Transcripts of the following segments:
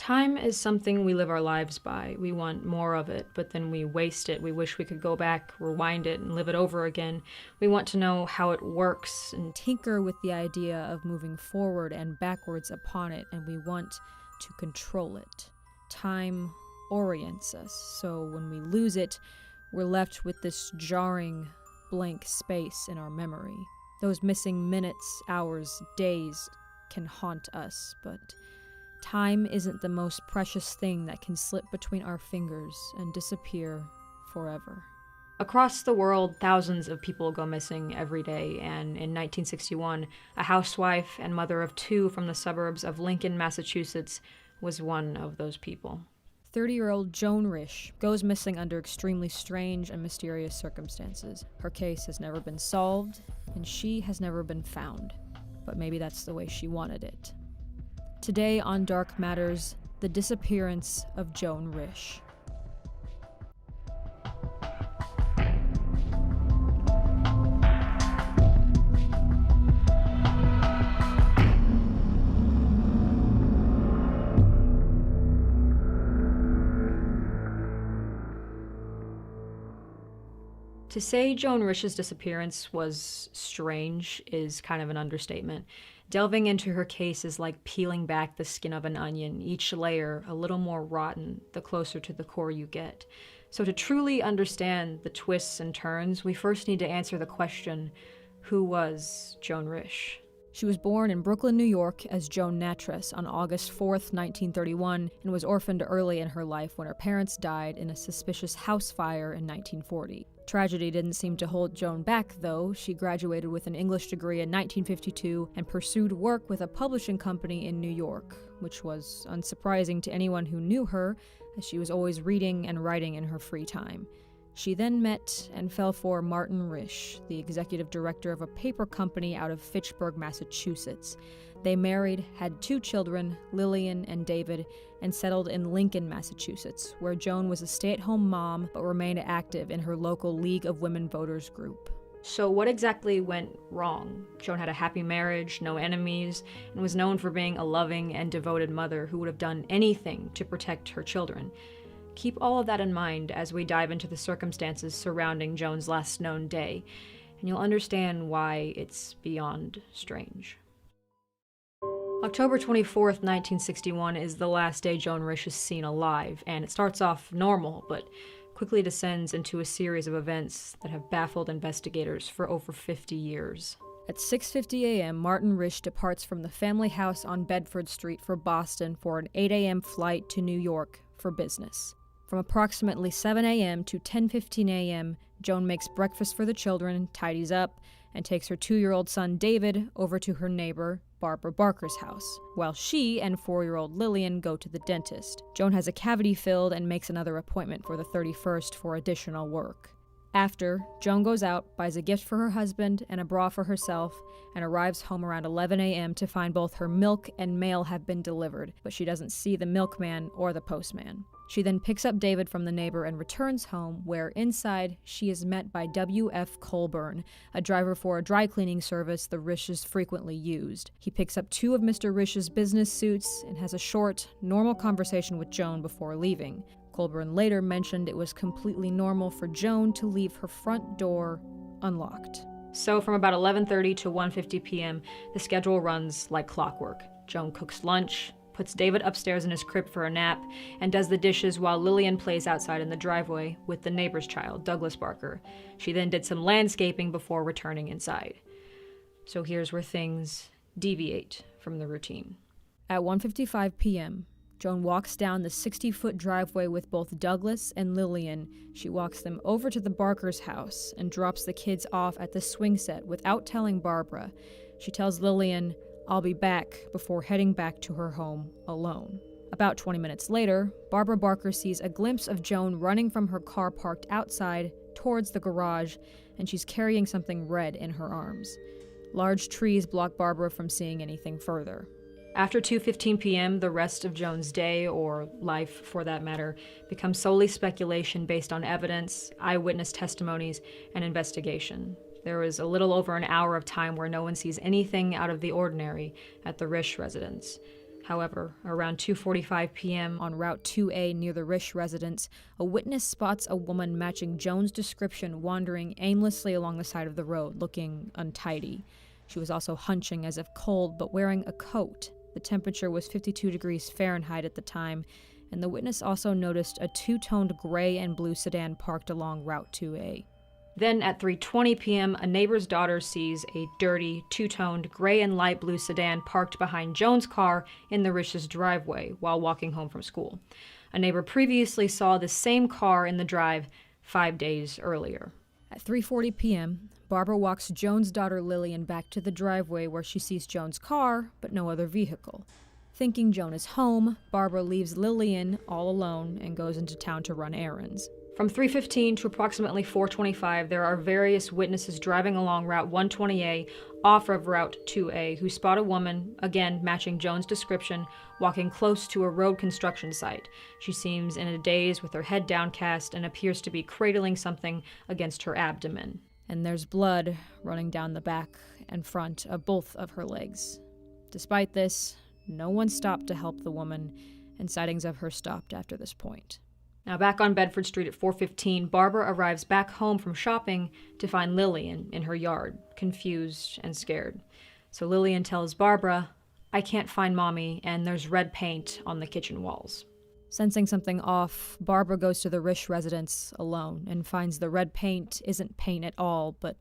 Time is something we live our lives by. We want more of it, but then we waste it. We wish we could go back, rewind it, and live it over again. We want to know how it works and tinker with the idea of moving forward and backwards upon it, and we want to control it. Time orients us, so when we lose it, we're left with this jarring, blank space in our memory. Those missing minutes, hours, days can haunt us, but time isn't the most precious thing that can slip between our fingers and disappear forever. Across the world, thousands of people go missing every day, and in 1961, a housewife and mother of two from the suburbs of Lincoln, Massachusetts, was one of those people. 30-year-old Joan Risch goes missing under extremely strange and mysterious circumstances. Her case has never been solved, and she has never been found. But maybe that's the way she wanted it. Today on Dark Matters, the disappearance of Joan Risch. To say Joan Risch's disappearance was strange is kind of an understatement. Delving into her case is like peeling back the skin of an onion, each layer a little more rotten the closer to the core you get. So to truly understand the twists and turns, we first need to answer the question, who was Joan Risch? She was born in Brooklyn, New York as Joan Natress on August 4th, 1931, and was orphaned early in her life when her parents died in a suspicious house fire in 1940. Tragedy didn't seem to hold Joan back, though. She graduated with an English degree in 1952 and pursued work with a publishing company in New York, which was unsurprising to anyone who knew her, as she was always reading and writing in her free time. She then met and fell for Martin Risch, the executive director of a paper company out of Fitchburg, Massachusetts. They married, had 2 children, Lillian and David, and settled in Lincoln, Massachusetts, where Joan was a stay-at-home mom but remained active in her local League of Women Voters group. So what exactly went wrong? Joan had a happy marriage, no enemies, and was known for being a loving and devoted mother who would have done anything to protect her children. Keep all of that in mind as we dive into the circumstances surrounding Joan's last known day, and you'll understand why it's beyond strange. October 24th, 1961 is the last day Joan Risch is seen alive, and it starts off normal, but quickly descends into a series of events that have baffled investigators for over 50 years. At 6:50 a.m., Martin Risch departs from the family house on Bedford Street for Boston for an 8 a.m. flight to New York for business. From approximately 7 a.m. to 10:15 a.m., Joan makes breakfast for the children, tidies up, and takes her 2-year-old son David over to her neighbor, Barbara Barker's house, while she and 4-year-old Lillian go to the dentist. Joan has a cavity filled and makes another appointment for the 31st for additional work. After, Joan goes out, buys a gift for her husband and a bra for herself, and arrives home around 11 a.m. to find both her milk and mail have been delivered, but she doesn't see the milkman or the postman. She then picks up David from the neighbor and returns home, where inside she is met by W.F. Colburn, a driver for a dry cleaning service the Risches frequently used. He picks up 2 of Mr. Risch's business suits and has a short, normal conversation with Joan before leaving. Colburn later mentioned it was completely normal for Joan to leave her front door unlocked. So from about 11:30 to 1:50 p.m., the schedule runs like clockwork. Joan cooks lunch, puts David upstairs in his crib for a nap, and does the dishes while Lillian plays outside in the driveway with the neighbor's child, Douglas Barker. She then did some landscaping before returning inside. So here's where things deviate from the routine. At 1:55 p.m., Joan walks down the 60-foot driveway with both Douglas and Lillian. She walks them over to the Barker's house and drops the kids off at the swing set without telling Barbara. She tells Lillian, "I'll be back," before heading back to her home alone. About 20 minutes later, Barbara Barker sees a glimpse of Joan running from her car parked outside towards the garage, and she's carrying something red in her arms. Large trees block Barbara from seeing anything further. After 2:15 p.m., the rest of Joan's day, or life for that matter, becomes solely speculation based on evidence, eyewitness testimonies, and investigation. There was a little over an hour of time where no one sees anything out of the ordinary at the Risch residence. However, around 2:45 p.m. On Route 2A near the Risch residence, a witness spots a woman matching Joan's description wandering aimlessly along the side of the road, looking untidy. She was also hunching as if cold, but wearing a coat. The temperature was 52 degrees Fahrenheit at the time, and the witness also noticed a two-toned gray and blue sedan parked along Route 2A. Then at 3:20 p.m., a neighbor's daughter sees a dirty, two-toned gray and light blue sedan parked behind Joan's car in the Risch's driveway while walking home from school. A neighbor previously saw the same car in the drive 5 days earlier. At 3:40 p.m., Barbara walks Joan's daughter Lillian back to the driveway where she sees Joan's car, but no other vehicle. Thinking Joan is home, Barbara leaves Lillian all alone and goes into town to run errands. From 3:15 to approximately 4:25, there are various witnesses driving along Route 120A off of Route 2A who spot a woman, again matching Joan's description, walking close to a road construction site. She seems in a daze with her head downcast and appears to be cradling something against her abdomen. And there's blood running down the back and front of both of her legs. Despite this, no one stopped to help the woman, and sightings of her stopped after this point. Now back on Bedford Street at 4:15, Barbara arrives back home from shopping to find Lillian in her yard, confused and scared. So Lillian tells Barbara, "I can't find Mommy, and there's red paint on the kitchen walls." Sensing something off, Barbara goes to the Risch residence alone and finds the red paint isn't paint at all, but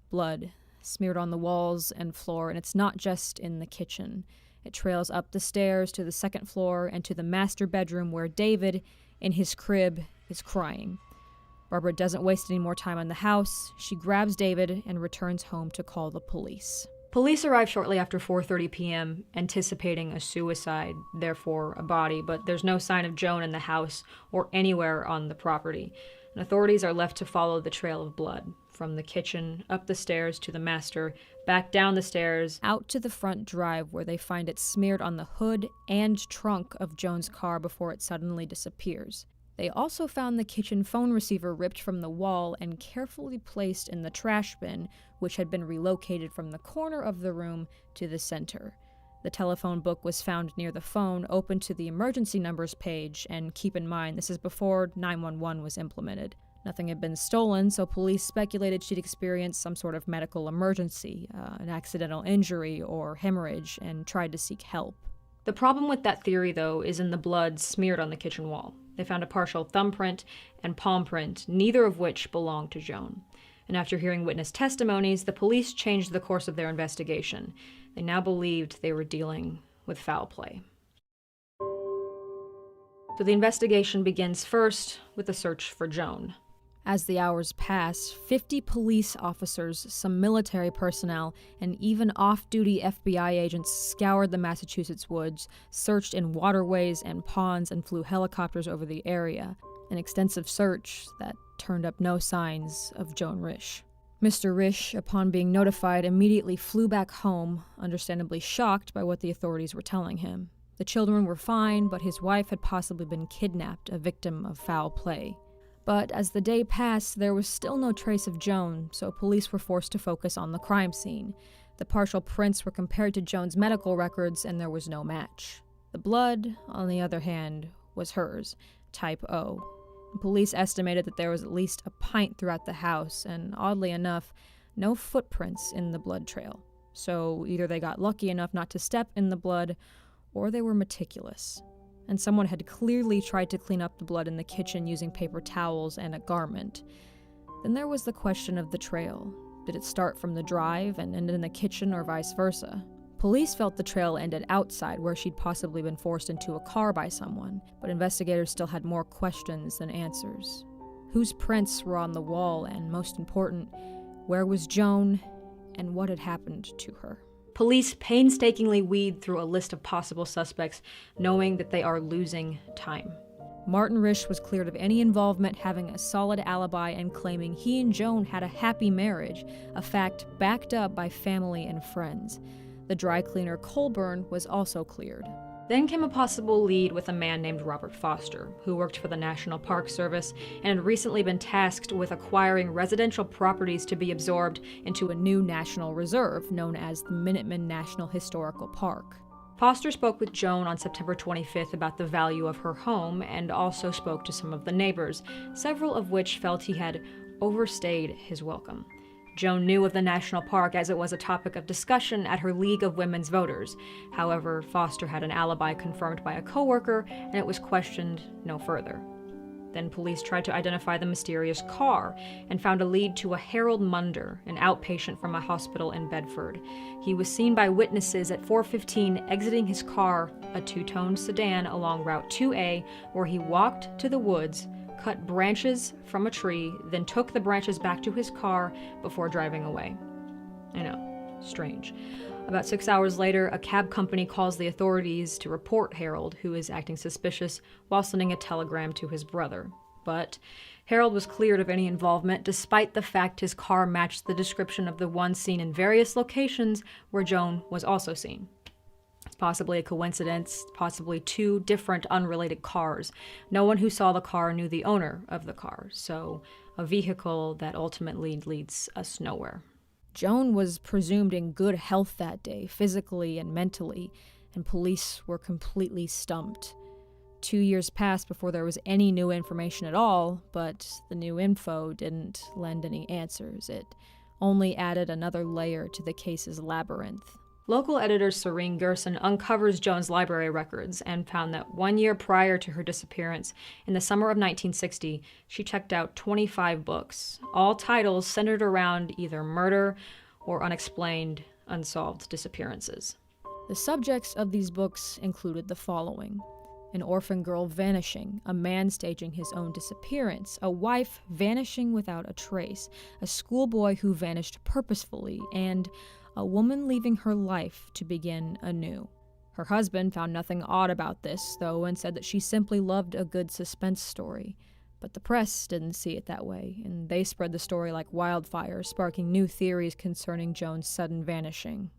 blood smeared on the walls and floor, and it's not just in the kitchen. It trails up the stairs to the second floor and to the master bedroom where David, in his crib, is crying. Barbara doesn't waste any more time in the house. She grabs David and returns home to call the police. Police arrive shortly after 4:30 p.m., anticipating a suicide, therefore a body, but there's no sign of Joan in the house or anywhere on the property. And authorities are left to follow the trail of blood, from the kitchen, up the stairs to the master, back down the stairs, out to the front drive where they find it smeared on the hood and trunk of Joan's car before it suddenly disappears. They also found the kitchen phone receiver ripped from the wall and carefully placed in the trash bin, which had been relocated from the corner of the room to the center. The telephone book was found near the phone, open to the emergency numbers page, and keep in mind, this is before 911 was implemented. Nothing had been stolen, so police speculated she'd experienced some sort of medical emergency, an accidental injury or hemorrhage, and tried to seek help. The problem with that theory, though, is in the blood smeared on the kitchen wall. They found a partial thumbprint and palm print, neither of which belonged to Joan. And after hearing witness testimonies, the police changed the course of their investigation. They now believed they were dealing with foul play. So the investigation begins first with a search for Joan. As the hours pass, 50 police officers, some military personnel, and even off-duty FBI agents scoured the Massachusetts woods, searched in waterways and ponds, and flew helicopters over the area. An extensive search that turned up no signs of Joan Risch. Mr. Risch, upon being notified, immediately flew back home, understandably shocked by what the authorities were telling him. The children were fine, but his wife had possibly been kidnapped, a victim of foul play. But as the day passed, there was still no trace of Joan, so police were forced to focus on the crime scene. The partial prints were compared to Joan's medical records, and there was no match. The blood, on the other hand, was hers, type O. Police estimated that there was at least a pint throughout the house, and oddly enough, no footprints in the blood trail. So either they got lucky enough not to step in the blood, or they were meticulous. And someone had clearly tried to clean up the blood in the kitchen using paper towels and a garment. Then there was the question of the trail. Did it start from the drive and end in the kitchen or vice versa? Police felt the trail ended outside, where she'd possibly been forced into a car by someone, but investigators still had more questions than answers. Whose prints were on the wall, and most important, where was Joan, and what had happened to her? Police painstakingly weed through a list of possible suspects, knowing that they are losing time. Martin Risch was cleared of any involvement, having a solid alibi and claiming he and Joan had a happy marriage, a fact backed up by family and friends. The dry cleaner Colburn was also cleared. Then came a possible lead with a man named Robert Foster, who worked for the National Park Service and had recently been tasked with acquiring residential properties to be absorbed into a new national reserve known as the Minuteman National Historical Park. Foster spoke with Joan on September 25th about the value of her home and also spoke to some of the neighbors, several of which felt he had overstayed his welcome. Joan knew of the national park as it was a topic of discussion at her League of Women's Voters. However, Foster had an alibi confirmed by a coworker, and it was questioned no further. Then police tried to identify the mysterious car and found a lead to a Harold Munder, an outpatient from a hospital in Bedford. He was seen by witnesses at 4:15 exiting his car, a two-tone sedan, along Route 2A, where he walked to the woods, cut branches from a tree, then took the branches back to his car before driving away. I know, strange. About 6 hours later, a cab company calls the authorities to report Harold, who is acting suspicious, while sending a telegram to his brother. But Harold was cleared of any involvement, despite the fact his car matched the description of the one seen in various locations where Joan was also seen. It's possibly a coincidence, possibly two different unrelated cars. No one who saw the car knew the owner of the car, so a vehicle that ultimately leads us nowhere. Joan was presumed in good health that day, physically and mentally, and police were completely stumped. 2 years passed before there was any new information at all, but the new info didn't lend any answers. It only added another layer to the case's labyrinth. Local editor Serene Gerson uncovers Joan's library records and found that 1 year prior to her disappearance, in the summer of 1960, she checked out 25 books, all titles centered around either murder or unexplained, unsolved disappearances. The subjects of these books included the following: an orphan girl vanishing, a man staging his own disappearance, a wife vanishing without a trace, a schoolboy who vanished purposefully, and a woman leaving her life to begin anew. Her husband found nothing odd about this, though, and said that she simply loved a good suspense story. But the press didn't see it that way, and they spread the story like wildfire, sparking new theories concerning Joan's sudden vanishing.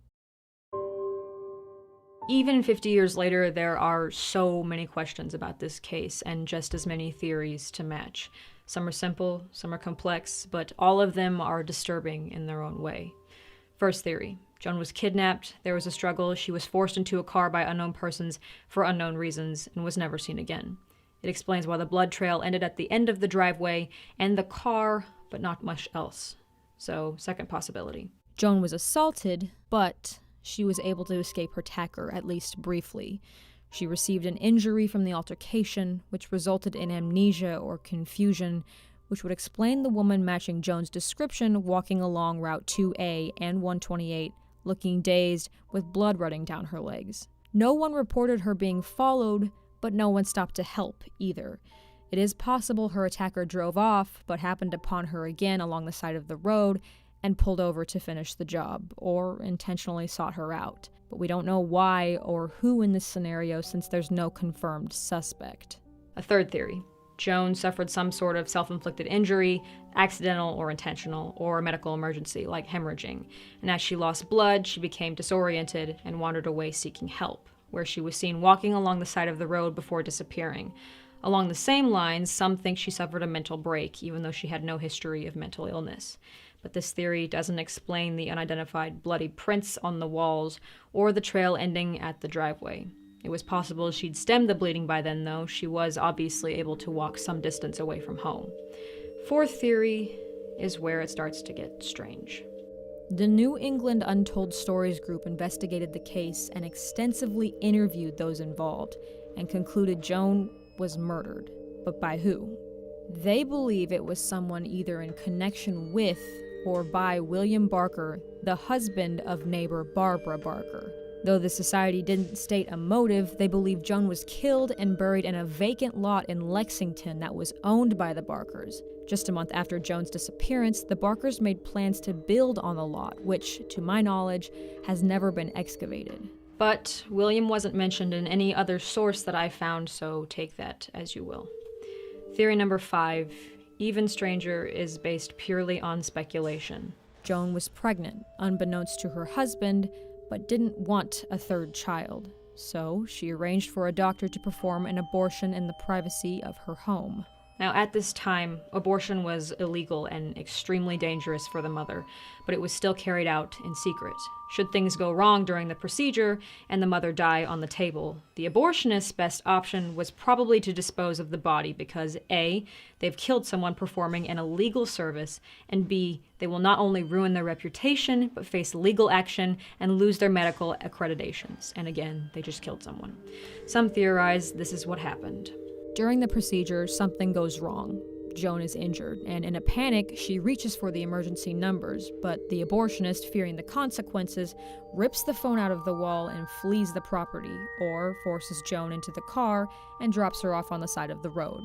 Even 50 years later, there are so many questions about this case, and just as many theories to match. Some are simple, some are complex, but all of them are disturbing in their own way. First theory: Joan was kidnapped, there was a struggle, she was forced into a car by unknown persons for unknown reasons, and was never seen again. It explains why the blood trail ended at the end of the driveway and the car, but not much else. So, second possibility. Joan was assaulted, but she was able to escape her attacker, at least briefly. She received an injury from the altercation, which resulted in amnesia or confusion, which would explain the woman matching Joan's description walking along Route 2A and 128, looking dazed, with blood running down her legs. No one reported her being followed, but no one stopped to help either. It is possible her attacker drove off, but happened upon her again along the side of the road and pulled over to finish the job, or intentionally sought her out. But we don't know why or who in this scenario, since there's no confirmed suspect. A third theory: Joan suffered some sort of self-inflicted injury, accidental or intentional, or a medical emergency like hemorrhaging, and as she lost blood, she became disoriented and wandered away seeking help, where she was seen walking along the side of the road before disappearing. Along the same lines, some think she suffered a mental break, even though she had no history of mental illness. But this theory doesn't explain the unidentified bloody prints on the walls or the trail ending at the driveway. It was possible she'd stemmed the bleeding by then, though. She was obviously able to walk some distance away from home. Fourth theory is where it starts to get strange. The New England Untold Stories group investigated the case and extensively interviewed those involved, and concluded Joan was murdered. But by who? They believe it was someone either in connection with or by William Barker, the husband of neighbor Barbara Barker. Though the society didn't state a motive, they believe Joan was killed and buried in a vacant lot in Lexington that was owned by the Barkers. Just a month after Joan's disappearance, the Barkers made plans to build on the lot, which, to my knowledge, has never been excavated. But William wasn't mentioned in any other source that I found, so take that as you will. Theory number 5, even stranger, is based purely on speculation. Joan was pregnant, unbeknownst to her husband, but didn't want a third child, so she arranged for a doctor to perform an abortion in the privacy of her home. Now, at this time, abortion was illegal and extremely dangerous for the mother, but it was still carried out in secret. Should things go wrong during the procedure and the mother die on the table, the abortionist's best option was probably to dispose of the body because A, they've killed someone performing an illegal service, and B, they will not only ruin their reputation, but face legal action and lose their medical accreditations. And again, they just killed someone. Some theorize this is what happened. During the procedure, something goes wrong. Joan is injured, and in a panic, she reaches for the emergency numbers, but the abortionist, fearing the consequences, rips the phone out of the wall and flees the property, or forces Joan into the car and drops her off on the side of the road.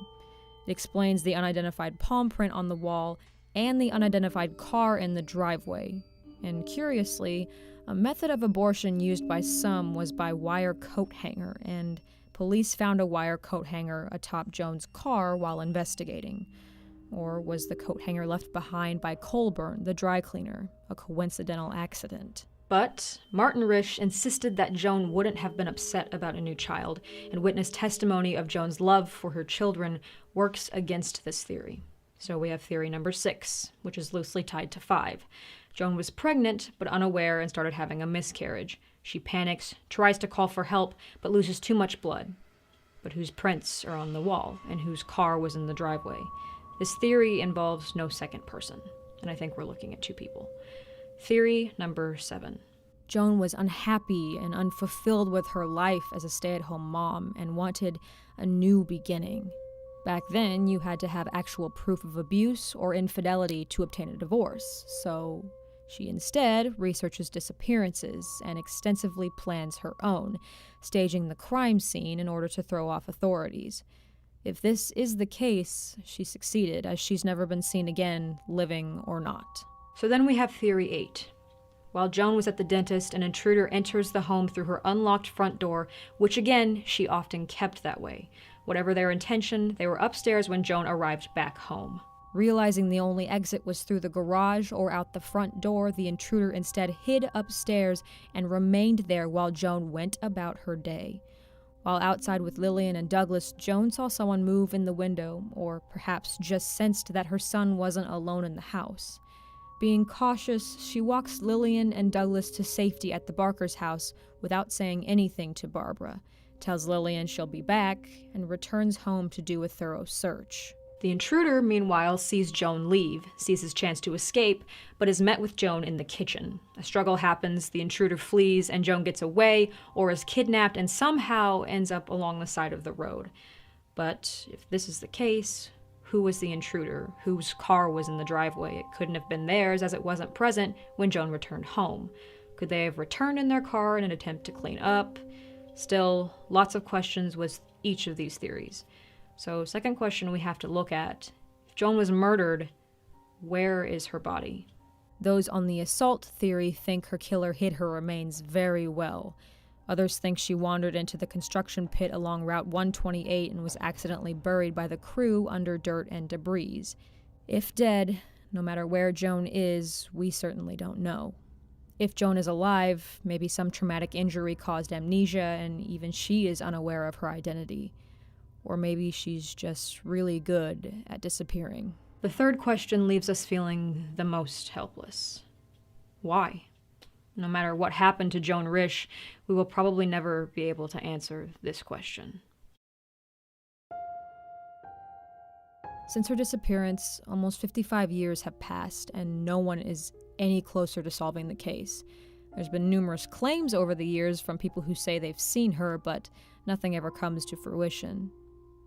It explains the unidentified palm print on the wall and the unidentified car in the driveway. And curiously, a method of abortion used by some was by wire coat hanger, and police found a wire coat hanger atop Joan's car while investigating. Or was the coat hanger left behind by Colburn, the dry cleaner, a coincidental accident? But Martin Risch insisted that Joan wouldn't have been upset about a new child, and witness testimony of Joan's love for her children works against this theory. So we have theory number 6, which is loosely tied to 5. Joan was pregnant, but unaware and started having a miscarriage. She panics, tries to call for help, but loses too much blood. But whose prints are on the wall, and whose car was in the driveway? This theory involves no second person, and I think we're looking at 2 people. Theory number 7. Joan was unhappy and unfulfilled with her life as a stay-at-home mom and wanted a new beginning. Back then, you had to have actual proof of abuse or infidelity to obtain a divorce, so she instead researches disappearances and extensively plans her own, staging the crime scene in order to throw off authorities. If this is the case, she succeeded, as she's never been seen again, living or not. So then we have theory 8. While Joan was at the dentist, an intruder enters the home through her unlocked front door, which again, she often kept that way. Whatever their intention, they were upstairs when Joan arrived back home. Realizing the only exit was through the garage or out the front door, the intruder instead hid upstairs and remained there while Joan went about her day. While outside with Lillian and Douglas, Joan saw someone move in the window, or perhaps just sensed that her son wasn't alone in the house. Being cautious, she walks Lillian and Douglas to safety at the Barker's house without saying anything to Barbara, tells Lillian she'll be back, and returns home to do a thorough search. The intruder, meanwhile, sees Joan leave, sees his chance to escape, but is met with Joan in the kitchen. A struggle happens, the intruder flees, and Joan gets away, or is kidnapped and somehow ends up along the side of the road. But if this is the case, who was the intruder? Whose car was in the driveway? It couldn't have been theirs, as it wasn't present when Joan returned home. Could they have returned in their car in an attempt to clean up? Still, lots of questions with each of these theories. So, second question we have to look at. If Joan was murdered, where is her body? Those on the assault theory think her killer hid her remains very well. Others think she wandered into the construction pit along Route 128 and was accidentally buried by the crew under dirt and debris. If dead, no matter where Joan is, we certainly don't know. If Joan is alive, maybe some traumatic injury caused amnesia and even she is unaware of her identity. Or maybe she's just really good at disappearing. The third question leaves us feeling the most helpless. Why? No matter what happened to Joan Risch, we will probably never be able to answer this question. Since her disappearance, almost 55 years have passed, and no one is any closer to solving the case. There's been numerous claims over the years from people who say they've seen her, but nothing ever comes to fruition.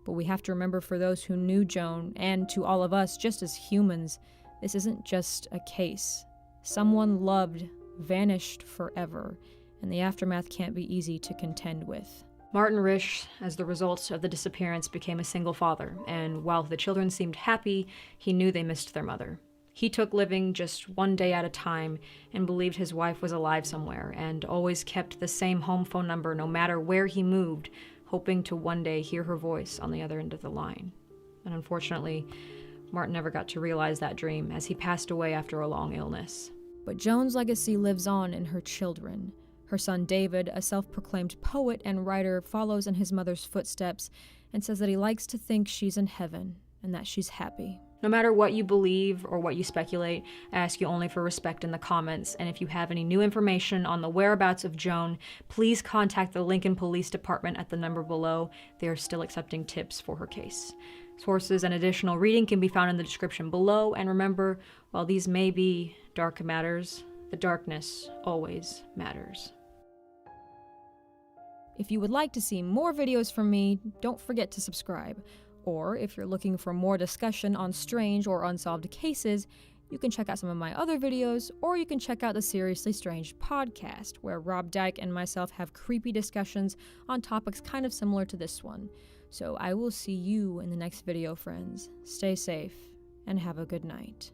But we have to remember, for those who knew Joan, and to all of us just as humans, this isn't just a case. Someone loved vanished forever, and the aftermath can't be easy to contend with. Martin Risch, as the result of the disappearance, became a single father, and while the children seemed happy, he knew they missed their mother. He took living just one day at a time and believed his wife was alive somewhere, and always kept the same home phone number no matter where he moved, hoping to one day hear her voice on the other end of the line. And unfortunately, Martin never got to realize that dream, as he passed away after a long illness. But Joan's legacy lives on in her children. Her son David, a self-proclaimed poet and writer, follows in his mother's footsteps and says that he likes to think she's in heaven, and that she's happy. No matter what you believe or what you speculate, I ask you only for respect in the comments, and if you have any new information on the whereabouts of Joan, please contact the Lincoln Police Department at the number below. They are still accepting tips for her case. Sources and additional reading can be found in the description below, and remember, while these may be dark matters, the darkness always matters. If you would like to see more videos from me, don't forget to subscribe. Or if you're looking for more discussion on strange or unsolved cases, you can check out some of my other videos, or you can check out the Seriously Strange podcast, where Rob Dyke and myself have creepy discussions on topics kind of similar to this one. So I will see you in the next video, friends. Stay safe, and have a good night.